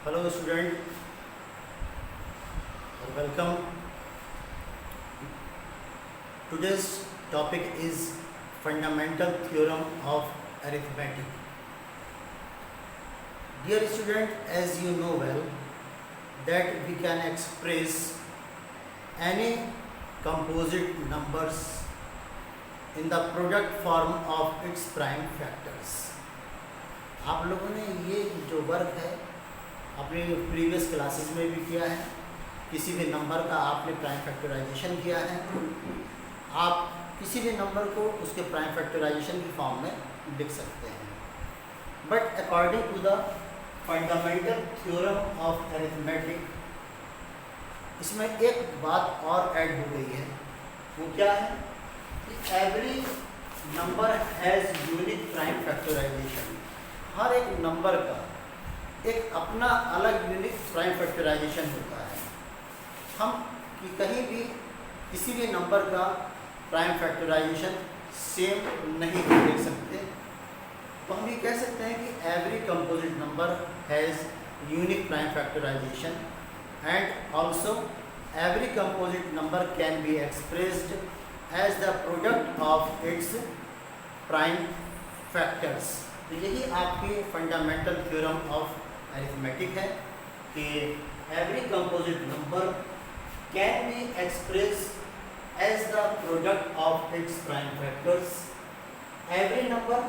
Hello student, welcome. Today's topic is fundamental theorem of arithmetic. Dear student, as you know well that we can express any composite numbers in the product form of its prime factors. आप लोगों ने ये जो work है अपने previous classes में भी किया है। किसी भी नंबर का आपने प्राइम फैक्टराइजेशन किया है। आप किसी भी नंबर को उसके प्राइम फैक्टराइजेशन की फॉर्म में लिख सकते हैं। But according to the fundamental theorem of arithmetic, इसमें एक बात और ऐड हो गई है। वो क्या है कि every number has unique prime factorization. हर एक नंबर का एक अपना अलग यूनिक प्राइम फैक्टराइजेशन होता है। हम कि कहीं भी किसी भी नंबर का प्राइम फैक्टराइजेशन सेम नहीं देख सकते। तो हम ये कह सकते हैं कि every composite number has unique prime factorisation and also every composite number can be expressed as the product of its prime factors. तो यही आपकी फंडामेंटल थ्योरम ऑफ अरिथमेटिक है कि every composite number can be express as the product of its prime factors. Every number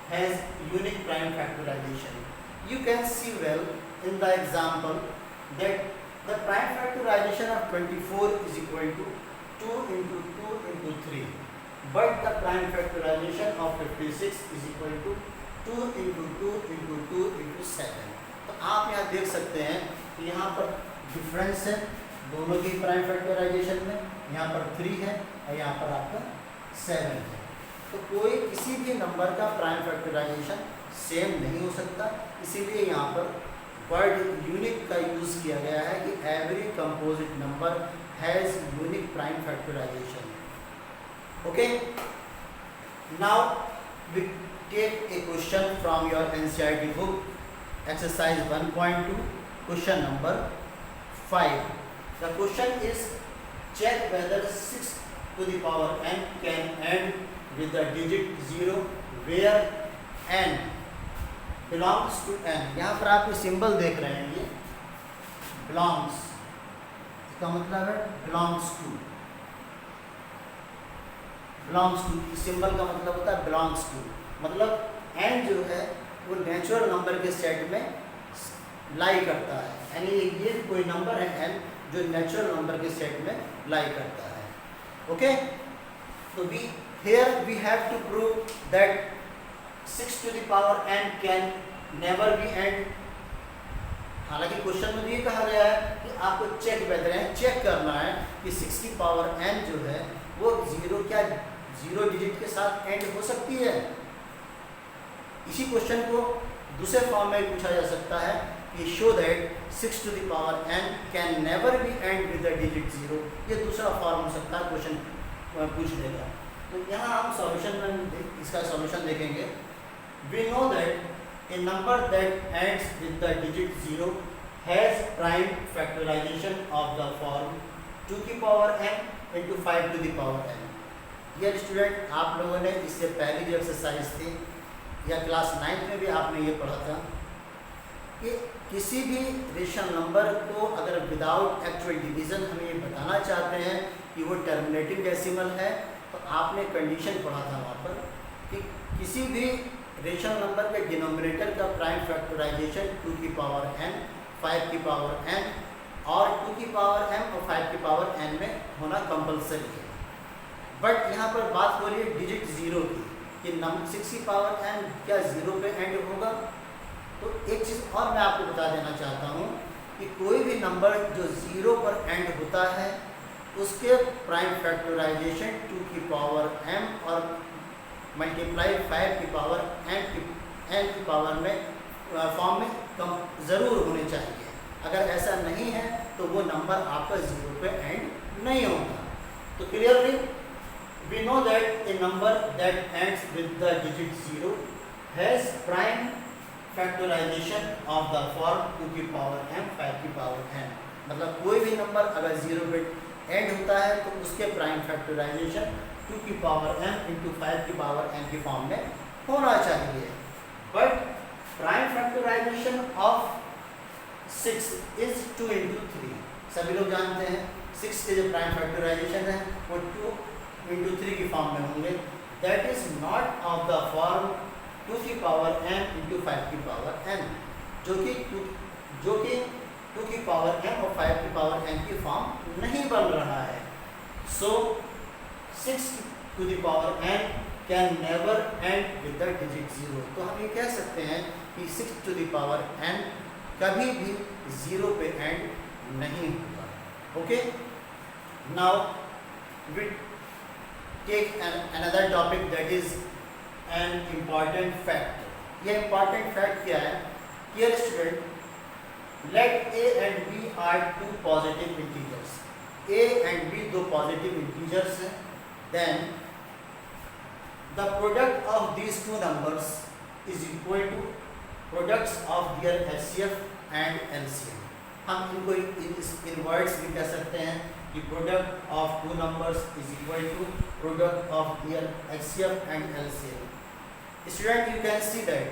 has unique prime factorisation. You can see well in the example that the prime factorisation of 24 is equal to 2 into 2 into 3, but the prime factorization of 56 is equal to 2 into 2 into 2 into 7। तो आप यहाँ देख सकते हैं कि यहाँ पर difference है दोनों की प्राइम फैक्टराइजेशन में। यहाँ पर 3 है और यहाँ पर आपका 7 है। तो कोई किसी भी नंबर का प्राइम फैक्टराइजेशन सेम नहीं हो सकता, इसीलिए यहाँ पर वर्ड यूनिक का यूज़ किया गया है कि every composite number has unique prime factorisation. Okay, now we take a question from your NCERT book, exercise 1.2, question number 5. The question is, check whether 6 to the power n can end with the digit 0 where n belongs to n। यहाँ पर आप ये symbol देख रहे हैं, ये belongs, इसका मतलब है belongs to। belongs to symbol का मतलब होता है belongs to, मतलब n जो है वो नेचुरल नंबर के सेट में लाई करता है। यानी ये कोई नंबर है n जो नेचुरल नंबर के सेट में लाई करता है। ओके, तो we have to prove that 6 to the power n can never be end. हालांकि क्वेश्चन में ये कहा गया है कि आपको चेक करना है कि 6 की पावर n जो है वो जीरो डिजिट के साथ एंड हो सकती है। इसी क्वेश्चन को दूसरे फॉर्म में पूछा जा सकता है कि show that 6 to the power n can never be and with the digit 0। ये दूसरा फॉर्म हो सकता है, क्वेश्चन पूछ लेगा। तो यहाँ हम सॉल्यूशन में इसका सॉल्यूशन देखेंगे। We know that a number that ends with the digit 0 has prime factorisation of the form 2 की power n into 5 to the power n। Dear student, आप लोगों ने इससे पहले जो एक्सरसाइज थी या क्लास 9 में भी आपने ये पढ़ा था कि किसी भी रेशनल नंबर को अगर विदाउट एक्चुअल डिवीज़न हम ये बताना चाहते हैं कि वो टर्मिनेटिंग डेसिमल है, तो आपने कंडीशन पढ़ा था वहाँ पर कि किसी भी रेशनल नंबर के डिनोमिनेटर का प्राइम फैक्टराइजेशन 2 की पावर n, 5 की पावर n और 2 की पावर m और 5 की पावर n में होना कंपलसरी है। बट यहाँ पर बात हो रही है डिजिट 0 की कि 6 की पावर n क्या 0 पे एंड होगा। तो एक चीज़ और मैं आपको बता देना चाहता हूँ कि कोई भी नंबर जो 0 पर एंड होता है उसके प्राइम फैक्टराइजेशन 2 की पावर m और मल्टीप्लाई 5 की पावर n की पावर में फॉर्म में कम ज़रूर होने चाहिए। अगर ऐसा नहीं है तो वो नंबर आपका 0 पे एंड नहीं होगा। तो clearly we know that a number that ends with the digit 0 has prime factorisation of the form 2 की पावर m 5 की पावर n, मतलब कोई भी नंबर अगर 0 पे एंड होता है तो उसके प्राइम फैक्टराइजेशन 2 की पावर m इंटू 5 की पावर n की फॉर्म में होना चाहिए। But prime factorisation of 6 is 2 into 3, सभी लोग जानते हैं 6 के जो प्राइम फैक्टराइजेशन है वो 2 इंटू 3 की फॉर्म में होंगे। That is not of the form 2 की पावर m इंटू 5 की पावर n, जो कि 2 की पावर m और 5 की पावर n की फॉर्म नहीं बन रहा है। So 6 to the power n can never end with the digit 0। तो हम ये कह सकते हैं कि 6 टू द पावर n कभी भी 0 पे एंड नहीं होगा। Okay, now we take another topic, that is an important fact। यह important fact क्या है? Dear student, let a and b are two positive integers। a and b दो positive integers हैं। Then the product of these two numbers is equal to products of their HCF and LCM। हम इनको in words भी कह सकते हैं कि product of two numbers is equal to product of their HCF and LCM। Student, you can see that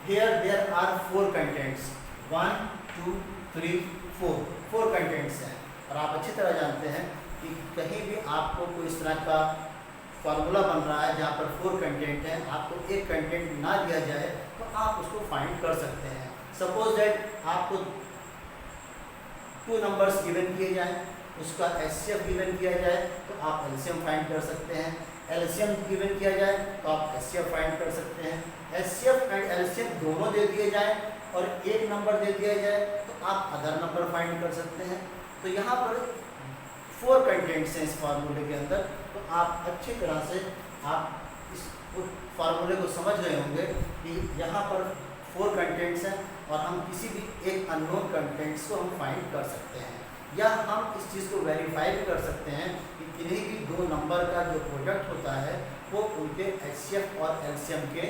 here there are 4 contents, 1 2 3 4 contents हैं। और आप अच्छी तरह जानते हैं कि कहीं भी आपको कोई इस तरह का फार्मूला बन रहा है जहाँ पर 4 कंटेंट हैं, आपको एक कंटेंट ना दिया जाए तो आप उसको फाइंड कर सकते हैं। सपोज दैट आपको 2 नंबर्स गिवन किए जाएं, उसका HCF गिवन किया जाए तो आप LCM फाइंड कर सकते हैं, LCM गिवन किया जाए तो आप HCF फाइंड कर सकते हैं, HCF एंड LCM दोनों दे दिए जाए और एक नंबर दे दिया जाए तो आप अदर नंबर फाइंड कर सकते हैं। तो यहाँ पर 4 कंटेंट्स हैं इस फार्मूले के अंदर, तो आप अच्छी तरह से आप इस फार्मूले को समझ गए होंगे कि यहाँ पर 4 कंटेंट्स हैं और हम किसी भी एक अननोन कंटेंट्स को हम फाइंड कर सकते हैं, या हम इस चीज़ को वेरीफाई भी कर सकते हैं कि किन्हीं भी 2 नंबर का जो प्रोडक्ट होता है वो उनके HCF और LCM के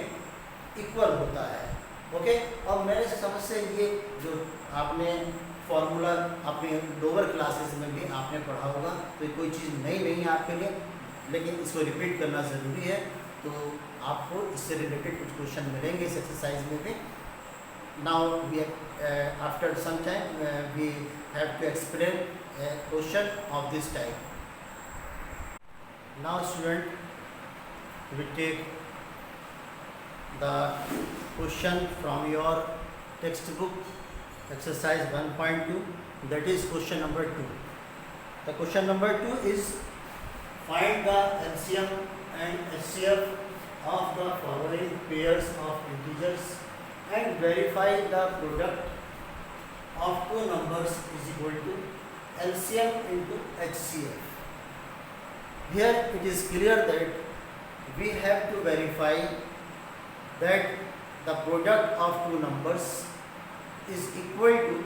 इक्वल होता है। ओके, और मेरे समझ से ये जो आपने फार्मूला अपने लोअर क्लासेस में भी आपने पढ़ा होगा, तो कोई चीज़ नई नहीं है आपके लिए, लेकिन इसको रिपीट करना ज़रूरी है। तो आपको इससे रिलेटेड कुछ क्वेश्चन मिलेंगे इस एक्सरसाइज में भी। Now we after some time we have to explain a question of this type। Now student, we take the question from your textbook exercise 1.2, that is question number 2। The question number 2 is find the LCM and HCF of the following pairs of integers and verify the product of 2 numbers is equal to LCM into HCF। Here it is clear that we have to verify that the product of 2 numbers is equal to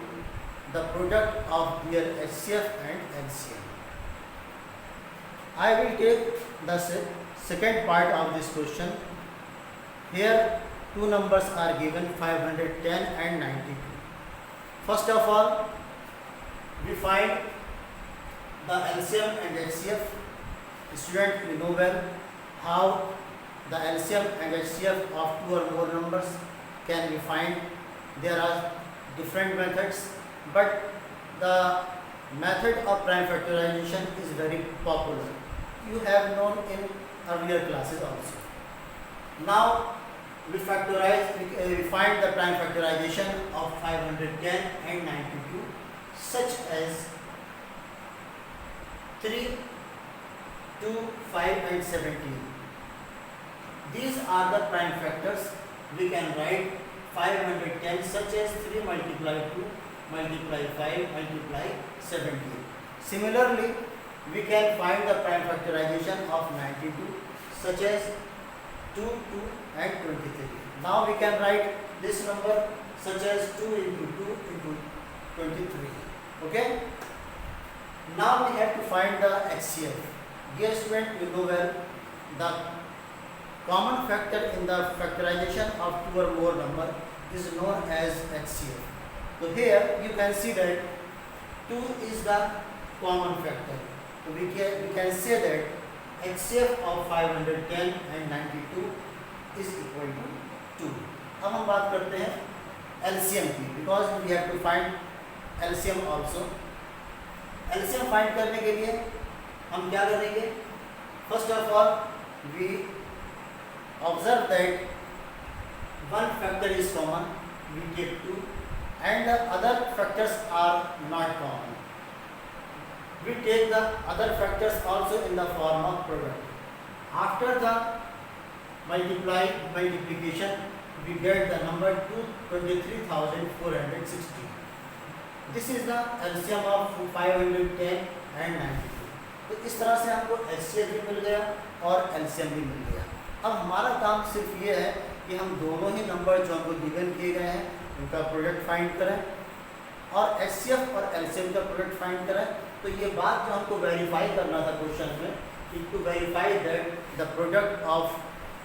the product of their HCF and LCM। I will take the second part of this question। Here 2 numbers are given 510 and 92। First of all, we find the LCM and HCF। Student, you know well how the LCM and HCF of 2 or more numbers can be find. There are different methods, but the method of prime factorization is very popular. You have known in earlier classes also. Now we find the prime factorization of 510 and 92 such as 3, 2, 5 and 17. These are the prime factors. We can write 510 such as 3 multiply 2 multiply 5 multiply 17. Similarly, we can find the prime factorization of 92 such as 2, 2 and 23. Now we can write this number such as 2 into 2 into 23. Okay. Now we have to find the HCF. Dear student, you know well the common factor in the factorization of 2 or more number is known as HCF. So here you can see that 2 is the common factor. So we can say that HCF of 510 and 92 is equal to 2. अब हम बात करते हैं LCM की, because we have to find LCM also. LCM find करने के लिए हम क्या करेंगे? First of all, we observe that one factor is common, we take 2, and the other factors are not common. We take the other factors also in the form of product. After the multiplication, we get the number 23,460. This is the LCM of 510 and 92. तो इस तरह से हमको HCF भी मिल गया और LCM भी मिल गया. अब हमारा काम सिर्फ ये है कि हम दोनों ही नंबर जो हमको गिवन किए गए हैं उनका प्रोडक्ट फाइंड करें और HCF और LCM का प्रोडक्ट फाइंड करें. तो ये बात जो हमको वेरीफाई करना था क्वेश्चन में कि to verify that the product of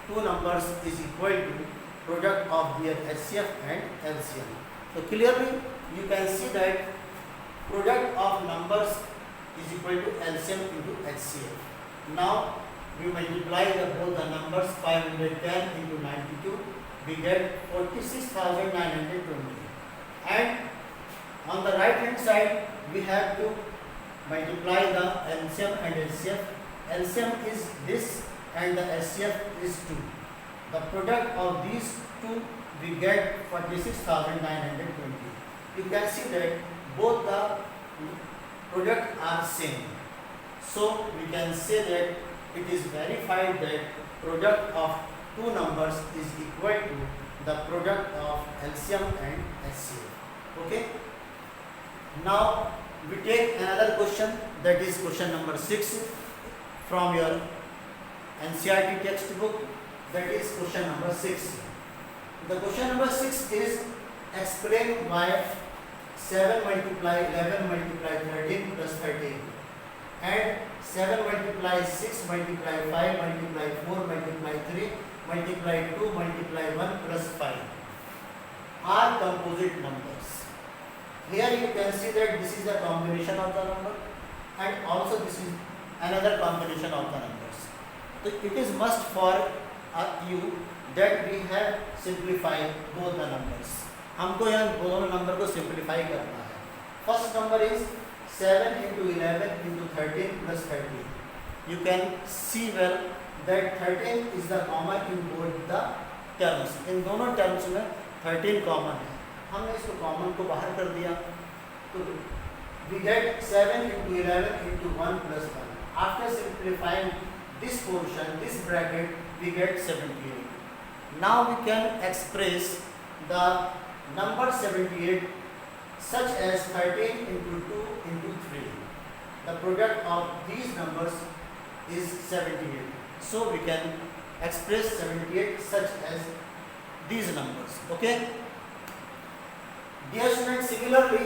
two numbers is equal to product of their HCF and LCM. So clearly you can see that product of numbers is equal to LCM into HCF. Now we multiply both the numbers 510 into 92, we get 46,920. And on the right hand side we have to multiply the LCM and HCF. LCM is this and the HCF is 2. The product of these two we get 46,920. You can see that both the product are same. So we can say that it is verified that product of two numbers is equal to the product of LCM and HCF. Okay. Now we take another question, that is question number 6 from your NCERT textbook. That is question number 6. The question number 6 is explain why 7 multiply 11 multiply 13 plus 13 and 7 multiply 6 multiply 5 multiply 4 multiply 3 multiply 2 multiply 1 plus 5 are composite numbers. Here you can see that this is the combination of the number and also this is another combination of the numbers. So it is must for you that we have simplified both the numbers. हमको यहाँ दोनों number को simplify करना है. First number is 7 into 11 into 13 plus 13. You can see well that 13 is the common in both the terms. इन दोनों terms में 13 common है. हमने इसको कॉमन को बाहर कर दिया तो we get 7 into 11 into 1 plus 1. After simplifying this portion, this bracket, we get 78. Now we can express the number 78 such as 13 into 2 into 3. The product of these numbers is 78. So we can express 78 such as these numbers. Okay. Dear students, similarly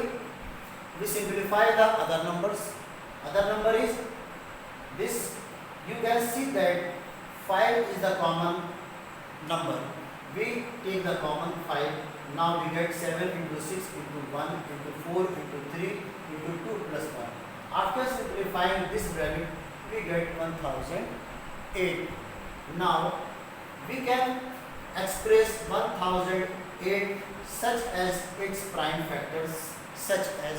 we simplify the other numbers. Other number is this. You can see that 5 is the common number. We take the common 5. Now we get 7 into 6 into 1 into 4 into 3 into 2 plus 1. After simplifying this bracket, we get 1008. Now we can express 1008 such as its prime factors, such as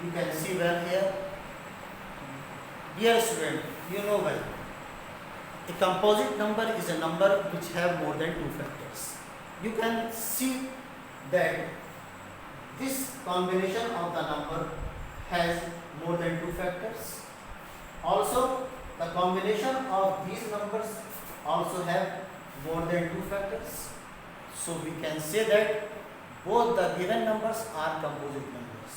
you can see well here. Dear student, you know well, a composite number is a number which have more than two factors. You can see that this combination of the number has more than two factors. Also, the combination of these numbers also have more than two factors. So we can say that both the given numbers are composite numbers.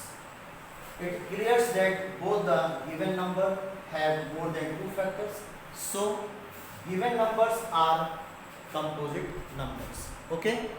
It clears that both the given number have more than two factors. So given numbers are composite numbers. Okay.